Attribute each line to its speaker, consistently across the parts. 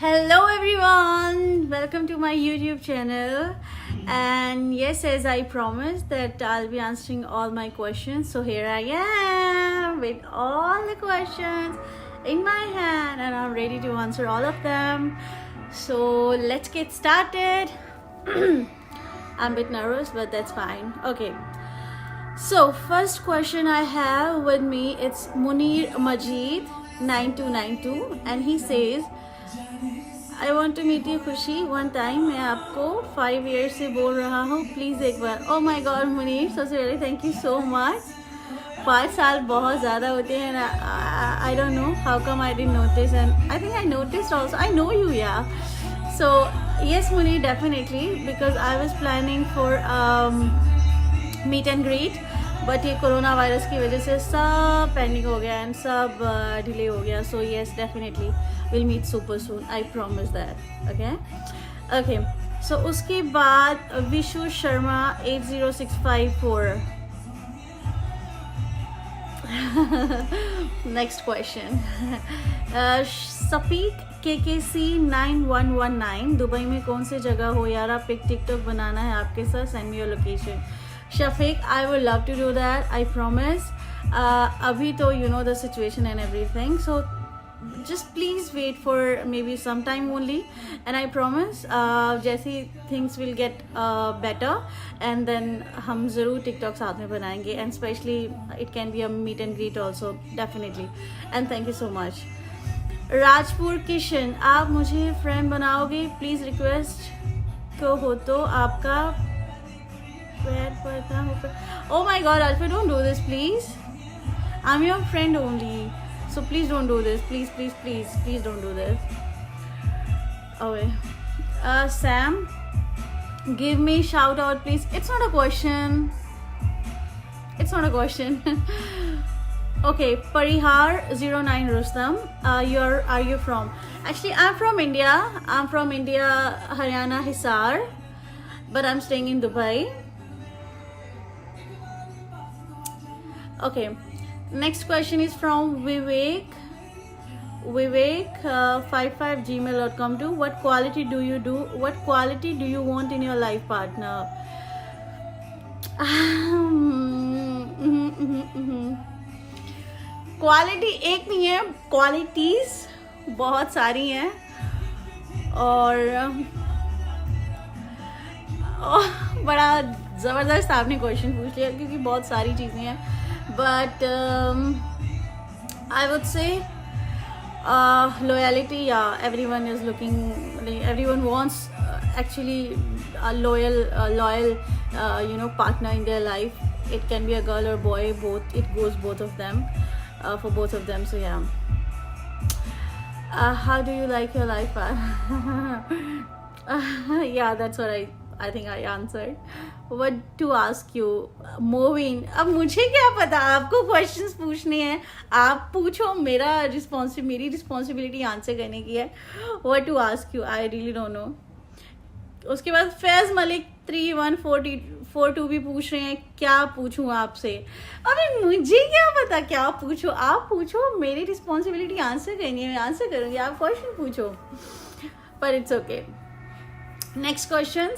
Speaker 1: Hello everyone, welcome to my YouTube channel. And yes, as I promised that I'll be answering all my questions, so here I am with all the questions in my hand and I'm ready to answer all of them. So let's get started. I'm a bit nervous, but that's fine. Okay, so first question I have with me, it's Munir Majid 9292 and he says, I want to meet you खुशी one time. मैं आपको 5 years से बोल रहा हूँ, please एक बार. Oh my God Munir, सबसे पहले thank you so much. 5 साल बहुत ज़्यादा होते हैं ना. I don't know how come I didn't notice, and I think I noticed also. I know you, yeah. So yes Munir, definitely, because I was planning for meet and greet, but ये corona virus की वजह से सब pending हो गया and सब delay हो गया. So yes, definitely will meet super soon, I promise that. Okay, so उसके बाद Vishu Sharma 80654. Next question, Safiq KKC 9119. Dubai में कौन सी जगह हो यार, आप एक टिकटॉक बनाना है आपके साथ, send me your location. Shafiq, I would love to do that, I promise. Abhi to you know the situation and everything, so just please wait for maybe some time only, and I promise जैसे things will get better, and then हम ज़रूर TikTok साथ में बनाएंगे, and especially it can be a meet and greet also, definitely. And thank you so much. Rajpur Kishan, आप मुझे friend बनाओगे please, request को हो तो आपका Oh my God, Alpha, don't do this, please. I'm your friend only, so please don't do this. Please don't do this. Okay. Sam, give me shout out, please. It's not a question. Okay, Parihar 09 Rustam. Are you from? Actually, I'm from India. Haryana, Hisar, but I'm staying in Dubai. Okay, next question is from Vivek 55gmail.com. to what quality do you want in your life partner? Quality एक नहीं है, qualities बहुत सारी हैं, और बड़ा ज़बरदस्त आपने क्वेश्चन पूछ लिया क्योंकि बहुत सारी चीज़ें हैं. But I would say loyalty. Yeah, everyone wants actually a loyal partner in their life. It can be a girl or boy, both. It goes both of them, for both of them. So yeah. How do you like your life? Yeah, that's what I think I answered. What to ask you, Movin? अब मुझे क्या पता, आपको questions पूछने हैं, आप पूछो. मेरी रिस्पॉन्सिबिलिटी आंसर करने की है. What to ask you? I really don't know. उसके बाद फैज मलिक 3142 भी पूछ रहे हैं, क्या पूछूं आपसे. अबे मुझे क्या पता क्या पूछो, आप पूछो. मेरी रिस्पॉन्सिबिलिटी आंसर करनी है, मैं आंसर करूँगी, आप क्वेश्चन पूछो. पर it's okay. Next question,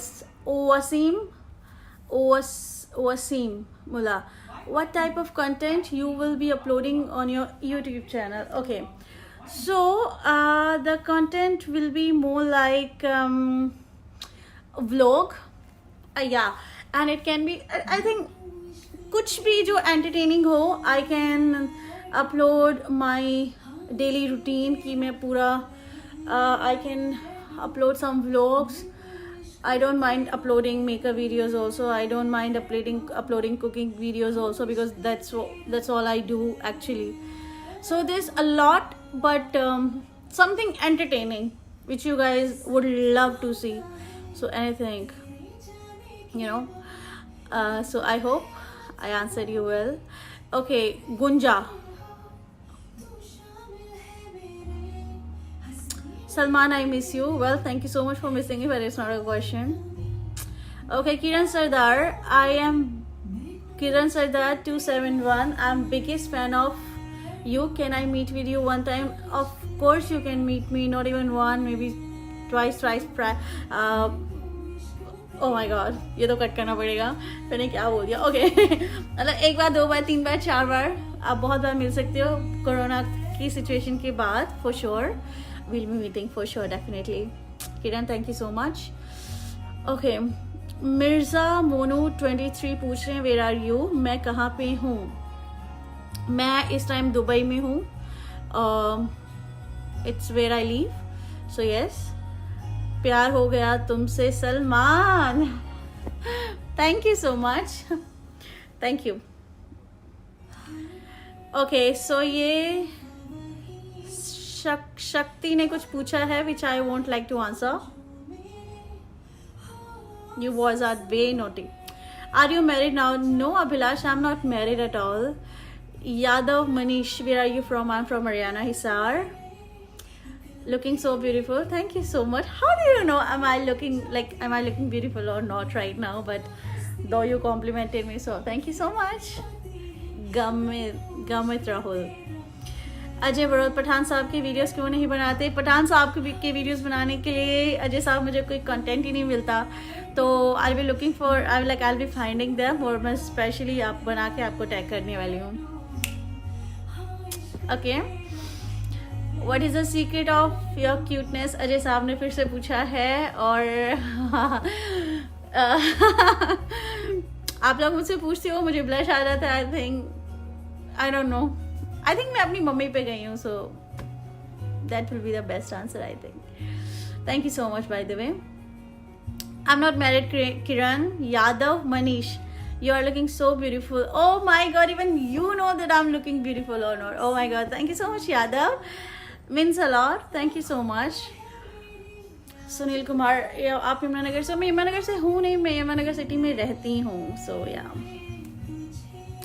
Speaker 1: Wasim Mullah. What type of content you will be uploading on your YouTube channel? Okay, so the content will be more like vlog. Yeah, and it can be, I think, कुछ भी जो entertaining हो. I can upload my daily routine कि मैं पूरा I can upload some vlogs. I don't mind uploading makeup videos also. I don't mind uploading cooking videos also, because that's all I do actually. So there's a lot, but something entertaining which you guys would love to see. So anything, so I hope I answered you well. Okay, Gunja. Salman, I miss you. Well, thank you so much for missing me, but it's not a question. Okay, Kiran Sardar. I am Kiran Sardar 271. I'm biggest fan of you. Can I meet with you one time? Of course you can meet me, not even one, maybe twice, oh my god, ये तो cut करना पड़ेगा, मैंने क्या बोल दिया, okay मतलब एक बार, दो बार, तीन बार, चार बार, आप बहुत बार मिल सकते हो कोरोना की सिचुएशन के बाद, for sure will be meeting for sure, definitely. Kiran, thank you so much. Okay, Mirza Monu 23 पूछ रहे हैं वेयर आर यू. मैं कहाँ पे हूँ? मैं इस टाइम दुबई में हूँ. It's where I live. So yes, प्यार हो गया तुमसे Salman. Thank you so much, thank you. Okay, so ये शक्ति ने कुछ पूछा है which I won't like to answer. You was are way naughty. Are you married now? No, Abhilash, I'm not married at all. Yadav Manish, where are you from? I'm from Haryana, Hisar. Looking so beautiful. Thank you so much. How do you know? Am I looking beautiful or not right now? But though you complimented me, so thank you so much. Gamit Rahul. Ajay बड़ौद, पठान साहब के videos क्यों नहीं बनाते? पठान साहब के videos बनाने के लिए अजय साहब मुझे कोई कंटेंट ही नहीं मिलता, तो I will looking for, I will be finding them, और मैं स्पेशली आप बना के आपको टैग करने वाली हूँ. Okay, what is the secret of your cuteness? Ajay साहब ने फिर से पूछा है, और आप लोग मुझसे पूछते हो, मुझे ब्लश आ रहा था. I think, I don't no, I think मैं अपनी मम्मी पे गई हूँ, so that will be the best answer, I think. Thank you so much by the way. I am not married. Kiran. Yadav Manish, you are looking so beautiful. Oh my god, even you know that I'm looking beautiful or not. Oh my god, thank you so much Yadav, means a lot. Thank you so much. Sunil Kumar, आप यमुनानगर से? मैं यमुनानगर से हूँ नहीं, मैं Yamunanagar city में रहती हूँ, सो या.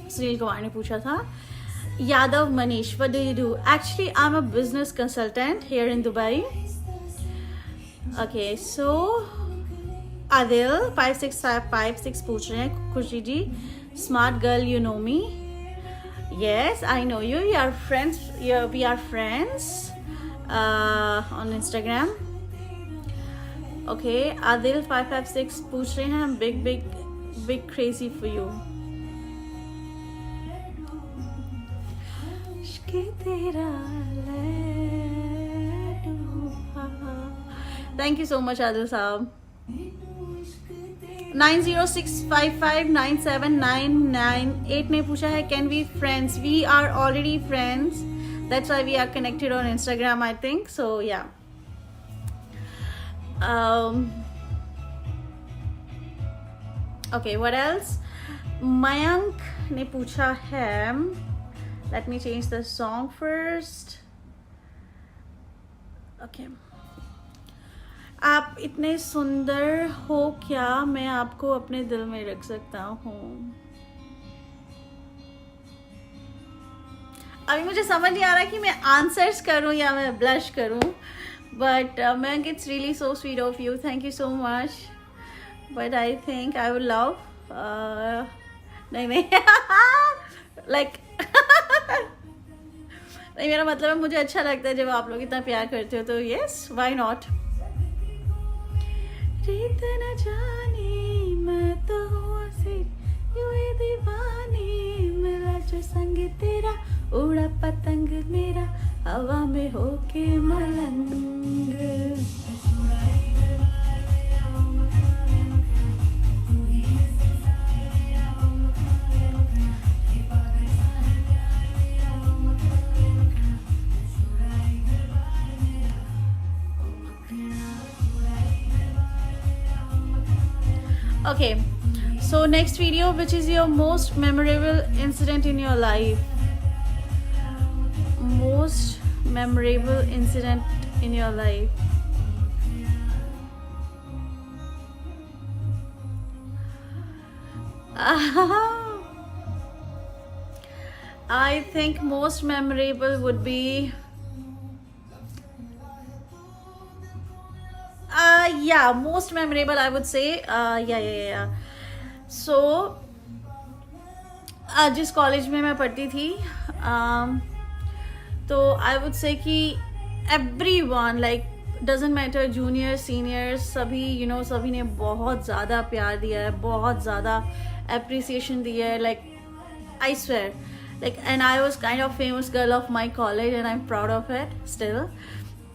Speaker 1: सुनील कुमार ने पूछा था. Yadav Manish, what do you do? Actually, I'm a business consultant here in Dubai. Okay, so Adil 5656 पूछ रहे हैं. खुशी जी, smart girl, you know me. Yes, I know you. We are friends. We are friends on Instagram. Okay, Adil 556 पूछ रहे हैं. Big crazy for you. Thank you so much Adil साहब. 9065597998 ने पूछा है, can we friends? We are already friends. That's why we are connected on Instagram, I think. So yeah. Okay, what else? Mayank ने पूछा है. Let me change the song first. Okay. आप इतने सुंदर हो क्या मैं आपको अपने दिल में रख सकता हूँ? अभी मुझे समझ नहीं आ रहा कि मैं आंसर्स करूँ या मैं ब्लश करूँ, but Mayank, it's really so sweet of you. Thank you so much. But I think I would love नहीं like नहीं, मेरा मतलब है मुझे अच्छा लगता है जब आप लोग इतना प्यार करते हो, तो यस, व्हाई नॉट. रीत न जाने मैं तो हूँ सिर्फ यूं ही दीवानी, मेरा जो संग तेरा उड़ा पतंग मेरा हवा में होके मलंग. Okay, so next video, which is your most memorable incident in your life? Most memorable incident in your life. I think most memorable would be most memorable I would say so जिस college में मैं पढ़ती थी तो आई would से कि everyone, like doesn't matter junior seniors, सभी सभी ने बहुत ज़्यादा प्यार दिया है, बहुत ज़्यादा appreciation दिया है, like I swear, like, and I was kind of famous girl of my college and I'm proud of it still.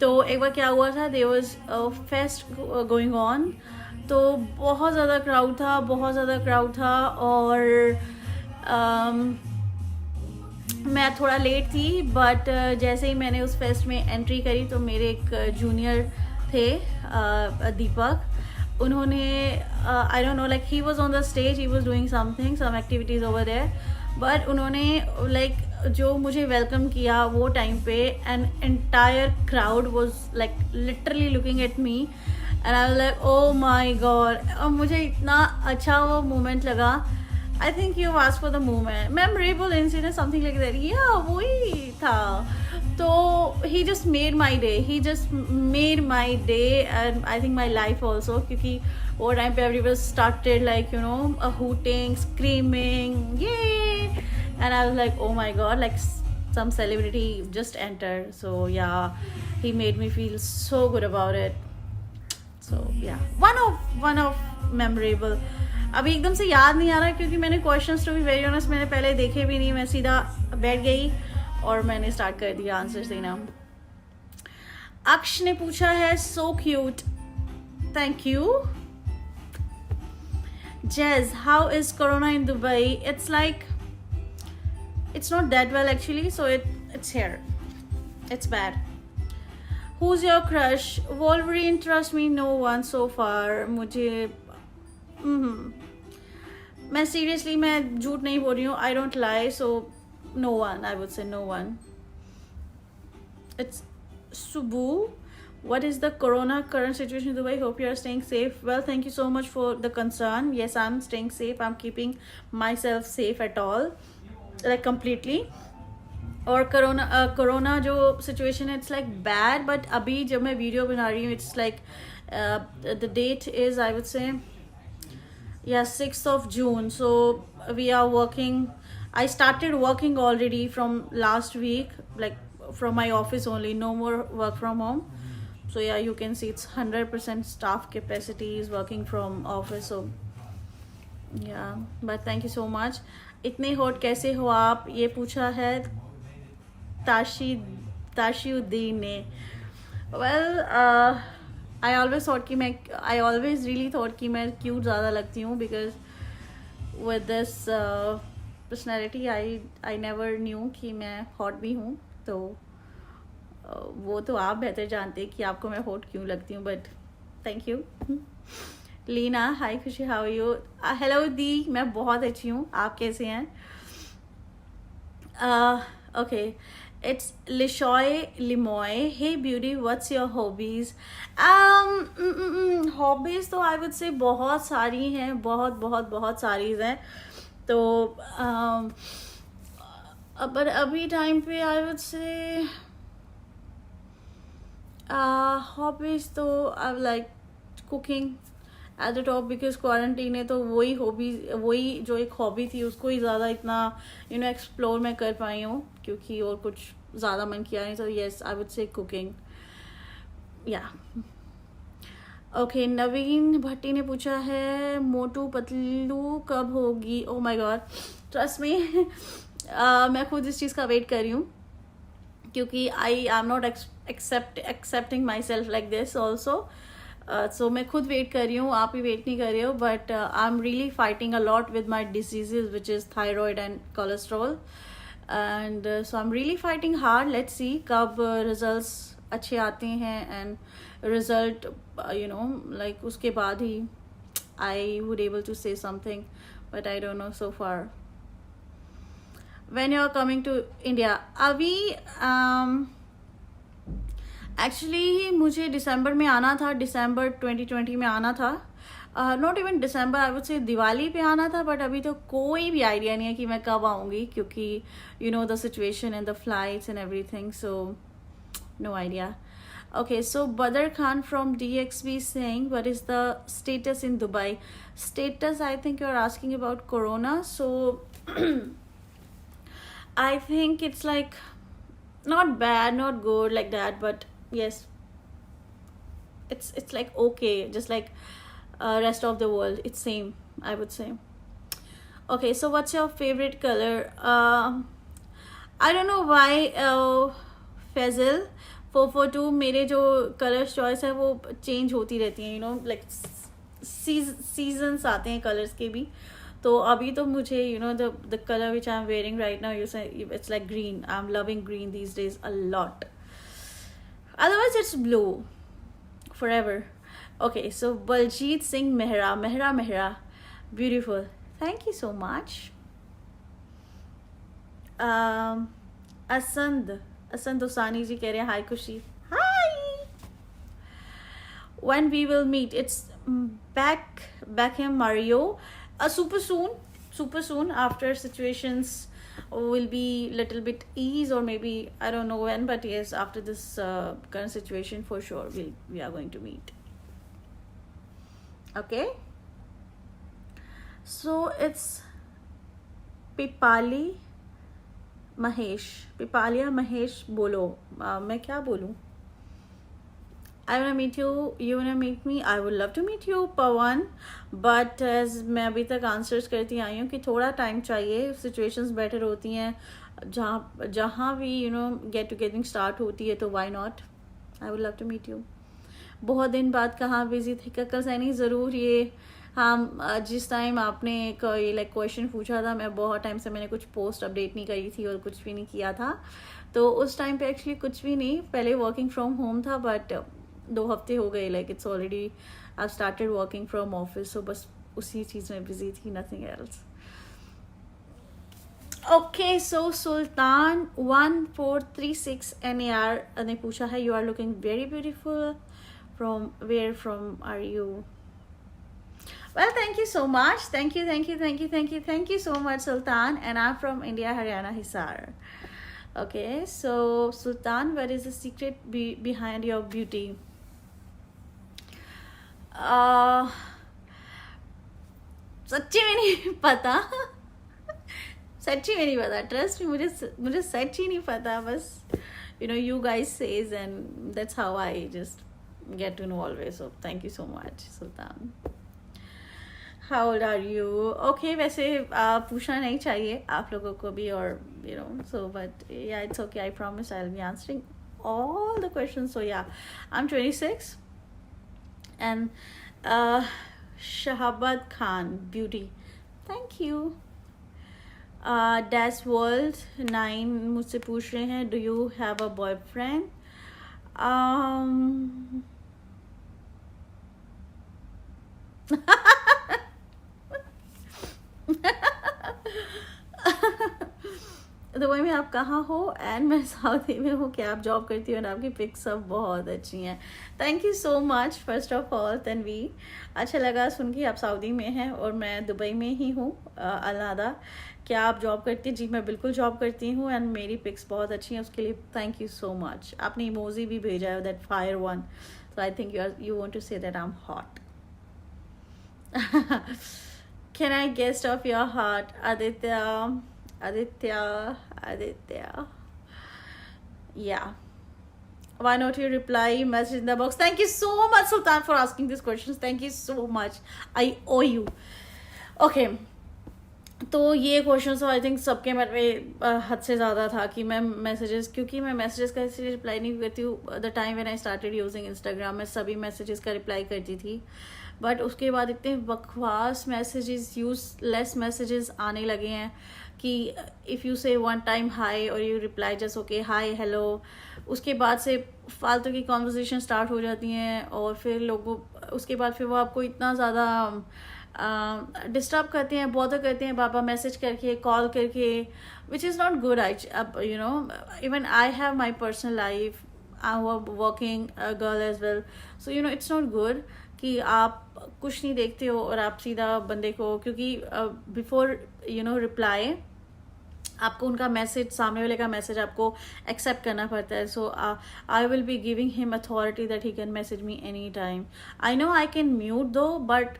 Speaker 1: तो एक बार क्या हुआ था, there was a fest going on, तो बहुत ज़्यादा क्राउड था, बहुत ज़्यादा क्राउड था, और मैं थोड़ा लेट थी, बट जैसे ही मैंने उस फेस्ट में एंट्री करी तो मेरे एक जूनियर थे, दीपक, उन्होंने I don't know, like he was on the stage, he was doing something, some activities over there, but उन्होंने लाइक जो मुझे वेलकम किया वो टाइम पे, an entire crowd was like literally looking at me, and I was like oh my God, और मुझे इतना अच्छा वो मोमेंट लगा. I think you asked for the moment, memorable incident, something like that. Yeah, वही था. तो he just made my day. He just made my day, and I think my life also. क्योंकि वो टाइम पे everyone started like hooting, screaming, yay! And I was like, oh my god, like some celebrity just entered. So yeah, he made me feel so good about it. So yeah, one of memorable. अभी एकदम से याद नहीं आ रहा क्योंकि मैंने questions, to be very honest, मैंने पहले देखे भी नहीं. मैं सीधा बैठ गई और मैंने स्टार्ट कर दिया आंसर्स देना. अक्ष ने पूछा है, so cute, thank you. Jez, how is corona in Dubai? It's like, it's not that well actually, so it's here, it's bad. Who's your crush? Wolverine, trust me, no one so far. मुझे मैं seriously, मैं झूठ नहीं बोल रही हूँ, I don't lie, so no one, I would say no one. It's Subu, what is the corona current situation in Dubai? Hope you are staying safe. Well, thank you so much for the concern. Yes, I'm staying safe. I'm keeping myself safe at all, like completely. और corona जो situation है, it's like bad, but अभी जब मैं video बना रही हूँ, it's like the date is, I would say, yeah, 6th of June. So we are working. I started working already from last week, like from my office only, no more work from home. So yeah, you can see it's 100% staff capacity is working from office. So yeah, but thank you so much. इतने hot कैसे हो आप, ये पूछा है ताशीउद्दीन ने. Well, I always really thought कि मैं क्यूट ज़्यादा लगती हूँ, because with this personality I never knew कि मैं हॉट भी हूँ. तो वो तो आप बेहतर जानते हैं कि आपको मैं हॉट क्यों लगती हूँ, बट थैंक यू. लीना, हाय खुशी, हाउ आर यू? हेलो दी, मैं बहुत अच्छी हूँ, आप कैसे हैं? Okay, it's Lishoy Limoy. Hey beauty, what's your hobbies? Hobbies तो I would say बहुत सारी हैं, बहुत सारी हैं. तो but अभी टाइम पे I would say hobbies तो I like cooking at the top, because quarantine है तो वही जो एक हॉबी थी उसको ही ज़्यादा इतना एक्सप्लोर मैं कर पाई हूँ, क्योंकि और कुछ ज़्यादा मन किया नहीं. तो येस, आई वुड से कुकिंग. या ओके, नवीन भट्टी ने पूछा है, मोटू पतलू कब होगी? ओ माय गॉड, ट्रस्ट मी, मैं खुद इस चीज़ का वेट कर रही हूँ, क्योंकि I am not accepting myself like this also. So मैं खुद वेट कर रही हूँ, आप ही वेट नहीं कर रहे हो, but I am really fighting a lot with my diseases which is thyroid and cholesterol, and so I am really fighting hard. Let's see कब रिजल्ट्स अच्छे आते हैं, एंड रिजल्ट लाइक उसके बाद ही I would able to say something, but I don't know so far. When you are coming to India? अभी actually मुझे दिसंबर में आना था, दिसंबर 2020 में आना था, not even December, I would से दिवाली पे आना था, बट अभी तो कोई भी आइडिया नहीं है कि मैं कब आऊँगी, क्योंकि the situation and the flights and everything, so no idea. Okay, so Badr Khan from DXB saying, what is the status in Dubai? Status, I think you're asking about Corona. So I think it's like not bad, not good like that, but yes, it's like okay, just like rest of the world, it's same, I would say. Okay, so what's your favorite color? I don't know why Faizal 442 मेरे जो colour choice है वो change होती रहती हैं, you know, like seasons आते हैं colours के भी. तो अभी तो मुझे you know the colour which I am wearing right now, you say it's like green. I am loving green these days a lot. Otherwise it's blue forever. Okay, so Baljit Singh Mehra, Mehra, beautiful. Thank you so much. असंद उसानी जी कह रहे हैं हाय खुशी. हाय. When we will meet? It's Beckham Mario. Super soon after situations will be little bit ease, or maybe I don't know when, but yes, after this current situation for sure we are going to meet. Okay, so it's Pipalia Mahesh बोलो. मैं क्या बोलूँ? I wanna meet you, you wanna meet me. I would love to meet you, Pawan. But as मैं अभी तक answers करती आई हूँ कि थोड़ा टाइम चाहिए. सिचुएशंस बेटर होती हैं जहाँ भी you know get togethering start होती है, तो why not. I would love to meet you. बहुत दिन बाद कहाँ बिजी थे कक्कर सैनी. ज़रूर. ये हाँ, जिस टाइम आपने एक ये लाइक क्वेश्चन पूछा था, मैं बहुत टाइम से मैंने कुछ पोस्ट अपडेट नहीं करी थी और कुछ भी नहीं किया था. तो उस टाइम पे एक्चुअली कुछ भी नहीं, पहले वर्किंग फ्रॉम होम था, बट 2 हफ्ते हो गए, like it's already I started working from office. So बस उसी चीज़ में बिजी थी, nothing else. Okay, so Sultan 1436 NAR ने पूछा है, you are looking very beautiful. From where from are you? Well, thank you so much. Thank you so much, Sultan. And I'm from India, Haryana, Hisar. Okay, so Sultan, what is the secret behind your beauty? सच्ची में नहीं पता. सच्ची में नहीं पता. Trust me, मुझे सच्ची नहीं पता. बस you know, you guys says, and that's how I just get to know always. So thank you so much, Sultan. How old are you? Okay, वैसे पूछना नहीं चाहिए आप लोगों को भी, और you know, so but yeah, it's okay. I promise I'll be answering all the questions. So yeah, I'm 26, and Shahabad Khan, beauty. Thank you. Dash World 9 मुझसे पूछ रहे हैं, do you have a boyfriend? Dubai में आप कहाँ हो? And मैं Saudi में हूँ. क्या आप जॉब करती हो? और आपकी पिक्स सब बहुत अच्छी हैं. Thank you so much first of all Tanveer. अच्छा लगा सुन के आप सऊदी में हैं और मैं दुबई में ही हूँ. अलनादा, क्या आप जॉब करती हैं? जी मैं बिल्कुल जॉब करती हूँ, एंड मेरी पिक्स बहुत अच्छी हैं. उसके लिए थैंक यू सो मच. आपने इमोजी भी भेजा है, that fire one. So I think you want to say that I am hot. Can I guest of your heart? Aditya. Yeah. Why not you reply message in the box? Thank you so much, Sultan, for asking these questions. Thank you so much. I owe you. Okay. तो ये question तो I think सबके मेरे में हद से ज़्यादा था कि मैं मैसेजेस, क्योंकि मैं मैसेजेस का इसलिए रिप्लाई नहीं करती हूँ. The time when I started using Instagram, मैं सभी मैसेजेस का रिप्लाई करती थी, बट उसके बाद इतने बकवास मैसेजेस, यूजलेस मैसेजेस आने लगे हैं कि इफ़ यू से वन टाइम हाई और you reply just okay hi hello, उसके बाद से फालतू की कॉन्वर्जेसन स्टार्ट हो जाती हैं, और फिर लोगों उसके बाद फिर वो आपको इतना ज़्यादा डिस्टर्ब करते हैं, बॉदर करते हैं बाबा मैसेज करके, कॉल करके, which is not good. You know, even I have my personal life, I am working girl as well. So you know it's not good कि आप कुछ नहीं देखते हो और आप सीधा बंदे को, क्योंकि बिफोर यू नो रिप्लाई आपको उनका मैसेज, सामने वाले का मैसेज आपको एक्सेप्ट करना पड़ता है. So I will be giving him authority that he can message me any time. I know I can mute though, but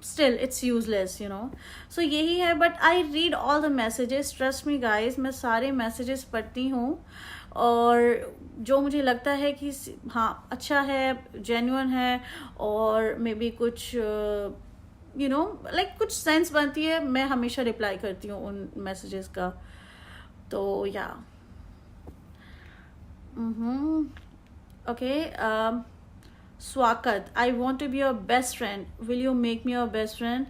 Speaker 1: still it's useless, you know. So यही है, but I read all the messages, trust me guys. मैं सारे messages पढ़ती हूँ और जो मुझे लगता है कि हाँ अच्छा है, जेन्युइन है, और मे बी कुछ लाइक कुछ सेंस बनती है, मैं हमेशा रिप्लाई करती हूँ उन मैसेजेस का. तो या okay. Swagat, I want to be your best friend, will you make me your best friend?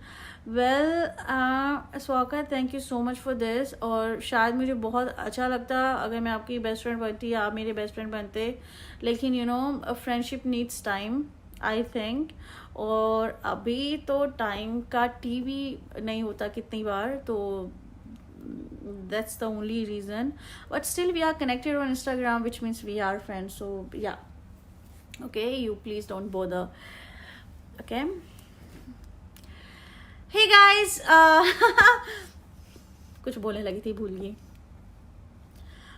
Speaker 1: Well Swagat, thank you so much for this. और शायद मुझे बहुत अच्छा लगता अगर मैं आपकी बेस्ट फ्रेंड बनती या आप मेरे बेस्ट फ्रेंड बनते, लेकिन friendship needs time, I think. और अभी तो टाइम का टीवी नहीं होता कितनी बार, तो that's the only reason. But still we are connected on Instagram, which means we are friends. So yeah, okay, you please don't bother. Okay, hey guys, कुछ बोलने लगी थी, भूल गई.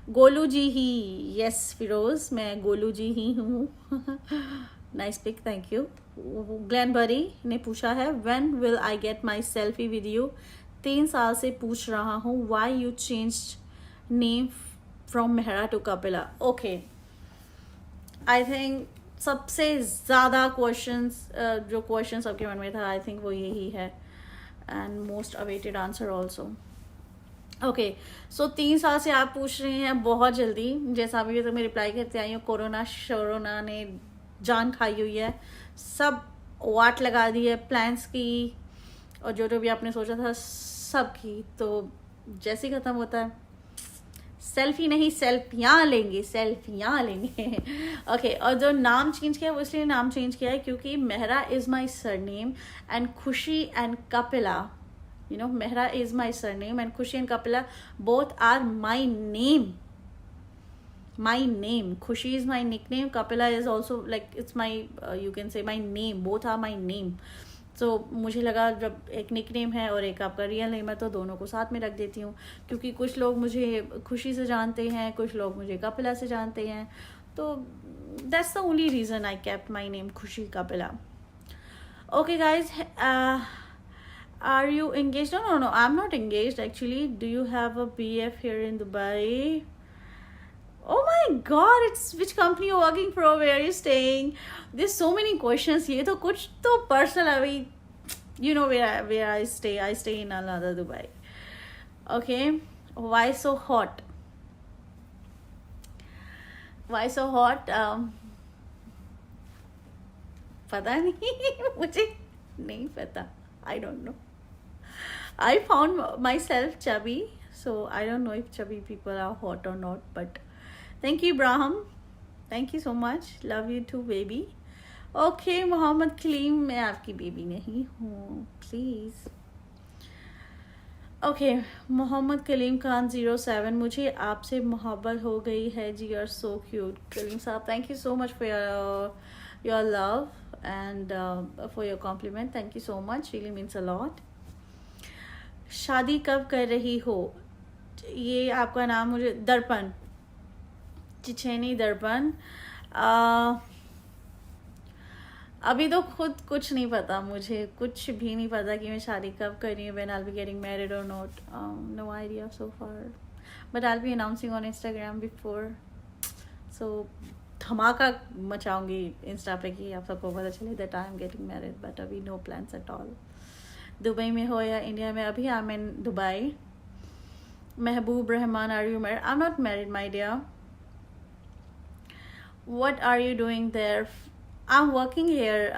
Speaker 1: गोलू जी ही, यस फिरोज, मैं गोलू जी ही हूँ. Nice pic, thank you. Glanbury ने पूछा है, when will I get my selfie with you? 3 साल से पूछ रहा हूँ. Why you change name from Mehra to Kapila? Okay, I think सबसे ज़्यादा क्वेश्चंस जो क्वेश्चन सबके मन में था, आई थिंक वो यही है, and most awaited answer also. Okay, so 3 साल से आप पूछ रहे हैं, बहुत जल्दी, जैसा अभी तो मैं रिप्लाई करते आई हूँ, कोरोना ने जान खाई हुई है, सब वाट लगा दी है प्लान्स की, और जो भी आपने सोचा था सब की. तो जैसे ही ख़त्म होता है, सेल्फी नहीं सेल्फियाँ लेंगे, सेल्फियाँ लेंगे. ओके, और जो नाम चेंज किया वो इसलिए नाम चेंज किया है क्योंकि Mehra is my surname and Khushi and Kapila, Mehra is my surname and Khushi and Kapila both are my name. My name, Khushi is my nickname, Kapila is also like it's my you can say my name, both are my name. So मुझे लगा जब एक nickname है और एक आपका real name है तो दोनों को साथ में रख देती हूँ, क्योंकि कुछ लोग मुझे खुशी से जानते हैं, कुछ लोग मुझे कपिला से जानते हैं, तो that's the only reason I kept my name Khushi Kapila. Okay guys, are you engaged? No, I'm not engaged actually. Do you have a BF here in Dubai? Oh my god, it's which company you're working for, where are you staying? There's so many questions. ये तो कुछ तो personal अभी, where I stay. I stay in Al Nahda, Dubai. Okay, why so hot? Why so hot? पता नहीं, मुझे नहीं पता. I don't know. I found myself chubby, so I don't know if chubby people are hot or not, but thank you, Ibrahim. Thank you so much. Love you too, baby. Okay, Mohammad Kaleem, मैं आपकी baby नहीं हूँ, please. Okay, Mohammed Kaleem Khan 07, मुझे आपसे मोहब्बत हो गई है जी, आर सो क्यूट. कलीम साहब, thank you so much for your love and for your compliment. Thank you so much, really means a lot. शादी कब कर रही हो? ये आपका नाम मुझे दर्पण, चिचेनी दर्पण. अभी तो खुद कुछ नहीं पता, मुझे कुछ भी नहीं पता कि मैं शादी कब कर रही हूँ, when I'll be getting married or not. No idea so far, but I'll be announcing on Instagram before. So धमाका मचाऊंगी इंस्टा पे कि आप सबको पता चले that I am getting married, but अभी no plans at all. Dubai में हो या इंडिया में? अभी I'm in Dubai. Mehboob Rahman, are you married? I'm not married, my dear. What are you doing there? I'm working here,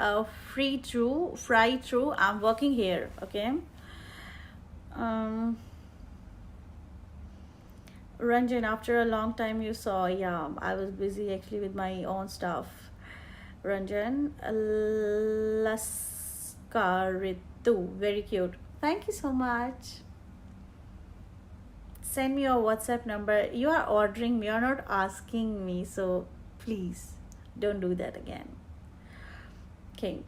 Speaker 1: fry through. I'm working here, okay. Ranjan, after a long time you saw. Yeah, I was busy actually with my own stuff. Ranjan, Laskaritu, very cute. Thank you so much. Send me your WhatsApp number. You are ordering me, you're not asking me, so please don't do that again. King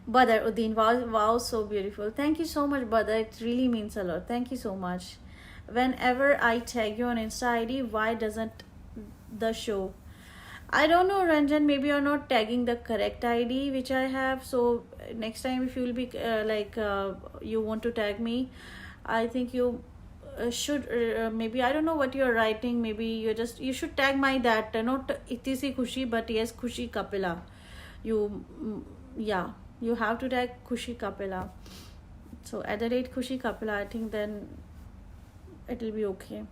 Speaker 1: Badr Uddin, wow, so beautiful. Thank you so much, Badr. It really means a lot. Thank you so much. Whenever I tag you on Insta ID, why doesn't the show? I don't know, Ranjan, maybe you're not tagging the correct ID which I have. So next time if you will be you want to tag me, I think you should maybe I don't know what you're writing. Maybe you should tag my that not iti si khushi, but yes, Khushi Kapila. Yeah, you have to tag Khushi Kapila. So @ Khushi Kapila, I think then it will be okay.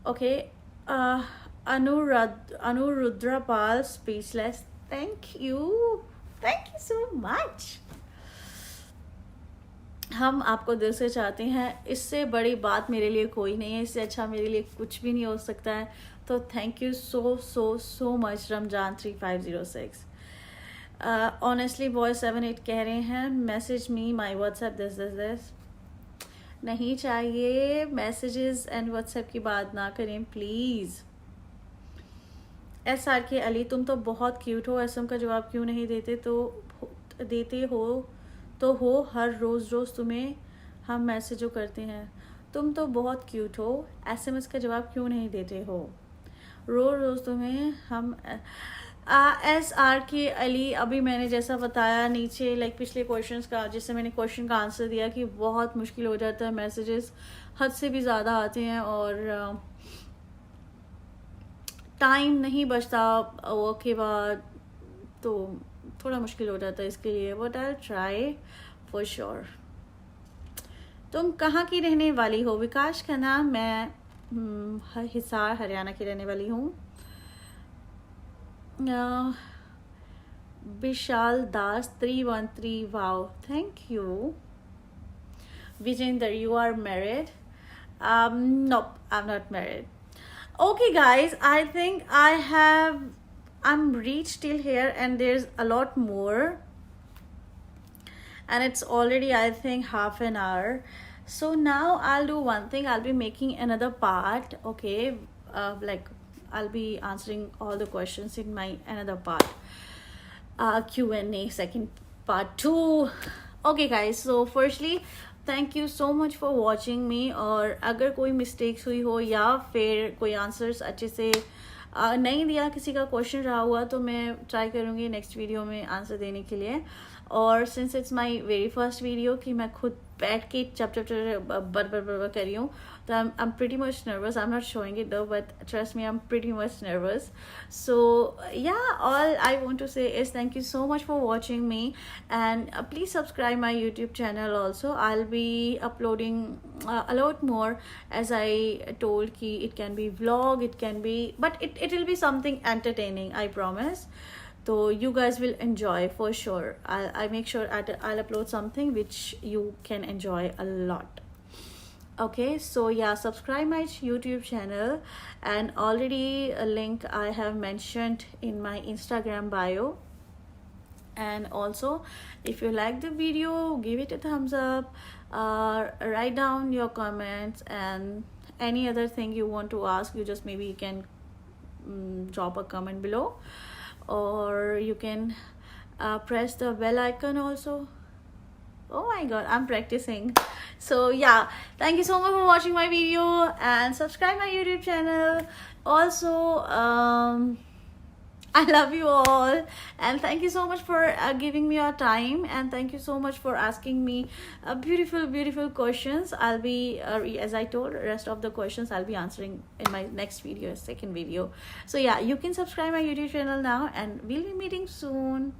Speaker 1: Okay. Anurudra Pal, speechless. Thank you so much. हम आपको दिल से चाहते हैं, इससे बड़ी बात मेरे लिए कोई नहीं है, इससे अच्छा मेरे लिए कुछ भी नहीं हो सकता है. तो thank you so much Ramzan 3506. Honestly boy 78 कह रहे हैं message me my WhatsApp this. नहीं चाहिए मैसेजेस एंड व्हाट्सएप की बात ना करें प्लीज़. SRK अली, तुम तो बहुत क्यूट हो, SM का जवाब क्यों नहीं देते? देते हो हर रोज़ तुम्हें हम मैसेजों करते हैं. तुम तो बहुत क्यूट हो, SMS का जवाब क्यों नहीं देते हो? रोज़ तुम्हें हम SRK अली, अभी मैंने जैसा बताया नीचे लाइक पिछले क्वेश्चंस का, जिससे मैंने क्वेश्चन का आंसर दिया कि बहुत मुश्किल हो जाता है, मैसेजेस हद से भी ज़्यादा आते हैं और टाइम नहीं बचता वर्क के बाद, तो थोड़ा मुश्किल हो जाता है इसके लिए. But I try for sure. तुम कहाँ की रहने वाली हो? विकास का नाम. मैं हिसार हरियाणा की रहने वाली हूँ. विशाल दास 313. Wow, thank you. Vijender, you are married? Nope, I'm not married. Okay guys, I think I'm reached till here and there's a lot more and it's already I think half an hour. So now I'll do one thing, I'll be making another part. Okay, like I'll be answering all the questions in my another part, Q&A, second part 2. Okay guys, so firstly thank you so much for watching मी. और अगर कोई mistakes हुई हो या फिर कोई answers अच्छे से नहीं दिया, किसी का क्वेश्चन रहा हुआ, तो मैं ट्राई करूँगी नेक्स्ट वीडियो में आंसर देने के लिए. और since it's my very first video कि मैं खुद बैठ के चप बर कर रही हूँ, तो I'm pretty much nervous. I'm not showing it though, but trust me, I'm pretty much nervous. So yeah, all I want to say is thank you so much for watching me, and please subscribe my YouTube channel also. I'll be uploading a lot more, as I told ki it can be vlog, it can be, but it will be something entertaining, I promise. So you guys will enjoy for sure. I make sure I'll upload something which you can enjoy a lot. Okay, so yeah, subscribe my YouTube channel, and already a link I have mentioned in my Instagram bio. And also if you like the video, give it a thumbs up, write down your comments, and any other thing you want to ask, you just maybe you can drop a comment below, or you can press the bell icon also. Oh my god, I'm practicing. So yeah, thank you so much for watching my video, and subscribe my YouTube channel also. I love you all, and thank you so much for giving me your time, and thank you so much for asking me beautiful questions. I'll be as I told, rest of the questions I'll be answering in my next video, second video. So yeah, you can subscribe my YouTube channel now, and we'll be meeting soon.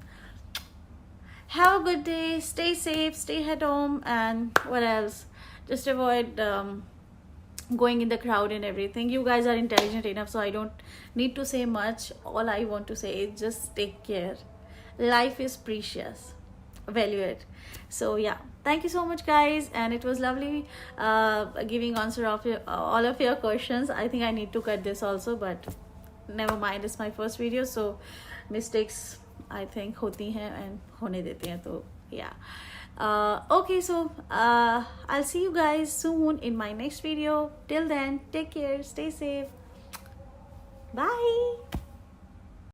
Speaker 1: Have a good day, stay safe, stay at home, and what else, just avoid going in the crowd and everything. You guys are intelligent enough, so I don't need to say much. All I want to say is just take care. Life is precious, value it. So yeah, thank you so much guys, and it was lovely giving answer of all of your questions. I think I need to cut this also, but never mind, it's my first video, so mistakes I think होती हैं and होने देते हैं, तो yeah. Okay, so I'll see you guys soon in my next video. Till then, take care, stay safe, bye.